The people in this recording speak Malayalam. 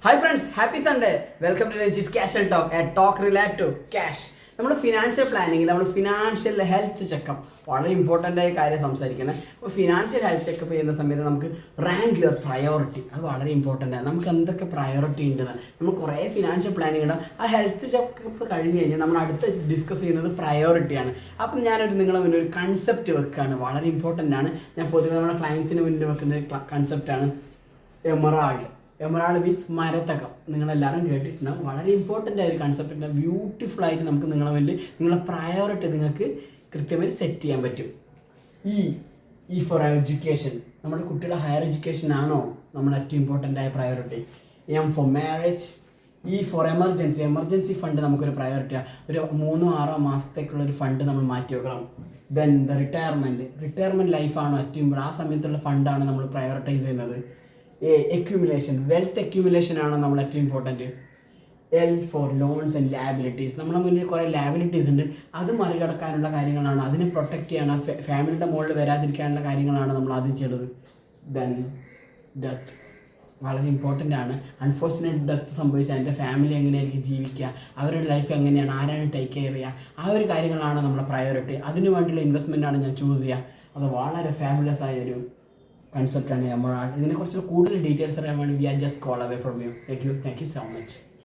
Hi friends, happy Sunday. Welcome to Reggie's Casual Talk, a talk related to cash. നമ്മുടെ ഫിനാൻഷ്യൽ പ്ലാനിങ്ങിൽ നമ്മൾ ഫിനാൻഷ്യൽ ഹെൽത്ത് ചെക്കപ്പ് വളരെ ഇമ്പോർട്ടൻ്റ് ആയ കാര്യം സംസാരിക്കുന്നത്. അപ്പോൾ ഫിനാൻഷ്യൽ ഹെൽത്ത് ചെക്കപ്പ് ചെയ്യുന്ന സമയത്ത് നമുക്ക് റാങ്ക് യുവർ പ്രയോറിറ്റി, അത് വളരെ ഇമ്പോർട്ടൻ്റ് ആണ്. നമുക്ക് എന്തൊക്കെ പ്രയോറിറ്റി ഉണ്ടെന്ന് നമ്മൾ കുറേ ഫിനാൻഷ്യൽ പ്ലാനിങ് ഉണ്ടാകും. ആ ഹെൽത്ത് ചെക്കപ്പ് കഴിഞ്ഞ് കഴിഞ്ഞാൽ നമ്മൾ അടുത്ത് ഡിസ്കസ് ചെയ്യുന്നത് പ്രയോറിറ്റിയാണ്. അപ്പം ഞാനൊരു നിങ്ങളെ മുന്നിൽ ഒരു കൺസെപ്റ്റ് വെക്കുകയാണ്, വളരെ ഇമ്പോർട്ടൻ്റ് ആണ്. ഞാൻ പൊതുവെ നമ്മുടെ ക്ലയൻസിന് മുന്നിൽ വെക്കുന്ന കൺസെപ്റ്റാണ് എമറാൾഡ്. എമറാൾഡ് മീൻസ് മരതകം. നിങ്ങളെല്ലാവരും കേട്ടിട്ടുണ്ടാകും. വളരെ ഇമ്പോർട്ടൻ്റ് ആയ ഒരു കൺസെപ്റ്റ്. ബ്യൂട്ടിഫുൾ ആയിട്ട് നമുക്ക് നിങ്ങളെ വേണ്ടി നിങ്ങളെ പ്രയോറിറ്റി നിങ്ങൾക്ക് കൃത്യമായി സെറ്റ് ചെയ്യാൻ പറ്റും. ഈ ഫോർ എഡ്യൂക്കേഷൻ, നമ്മുടെ കുട്ടികളുടെ ഹയർ എഡ്യൂക്കേഷൻ ആണോ നമ്മുടെ ഏറ്റവും ഇമ്പോർട്ടൻ്റ് ആയ priority. M four marriage. Four emergency fund നമുക്കൊരു പ്രയോറിറ്റിയാണ്. ഒരു 3-6 മാസത്തേക്കുള്ള ഒരു ഫണ്ട് നമ്മൾ മാറ്റി വെക്കണം. ദെൻ ദ റിട്ടയർമെൻറ്റ് ലൈഫാണോ ഏറ്റവും ആ സമയത്തുള്ള ഫണ്ടാണ് നമ്മൾ പ്രയോറിറ്റൈസ് ചെയ്യുന്നത്. എക്യുമുലേഷൻ, വെൽത്ത് എക്യുമുലേഷൻ ആണ് നമ്മൾ ഏറ്റവും important. L four loans and liabilities. നമ്മുടെ മുന്നിൽ കുറേ ലാബിലിറ്റീസ് ഉണ്ട്, അത് മറികടക്കാനുള്ള കാര്യങ്ങളാണ്, അതിനെ പ്രൊട്ടക്റ്റ് ചെയ്യണം, ഫാമിലിയുടെ മുകളിൽ വരാതിരിക്കാനുള്ള കാര്യങ്ങളാണ് നമ്മൾ ആദ്യം ചെയ്തത്. ദെൻ ഡെത്ത് വളരെ ഇമ്പോർട്ടൻ്റ് ആണ്. അൺഫോർച്ചുനേറ്റ് ഡെത്ത് സംഭവിച്ചാൽ എൻ്റെ ഫാമിലി എങ്ങനെയായിരിക്കും ജീവിക്കുക, അവരുടെ ലൈഫ് എങ്ങനെയാണ്, ആരാണ് ടേക്ക് കെയർ ചെയ്യുക, ആ ഒരു കാര്യങ്ങളാണ് നമ്മുടെ പ്രയോറിറ്റി. അതിന് വേണ്ടിയുള്ള ഇൻവെസ്റ്റ്മെൻറ്റാണ് ഞാൻ ചൂസ് ചെയ്യുക. അത് വളരെ ഫാബുലസ് ആയൊരു കൺസെപ്റ്റാണ് എമറാൾഡ്. ഇതിനെക്കുറിച്ച് കൂടുതൽ ഡീറ്റെയിൽസ് അറിയാൻ വേണ്ടി we are just call away from you. Thank you so much.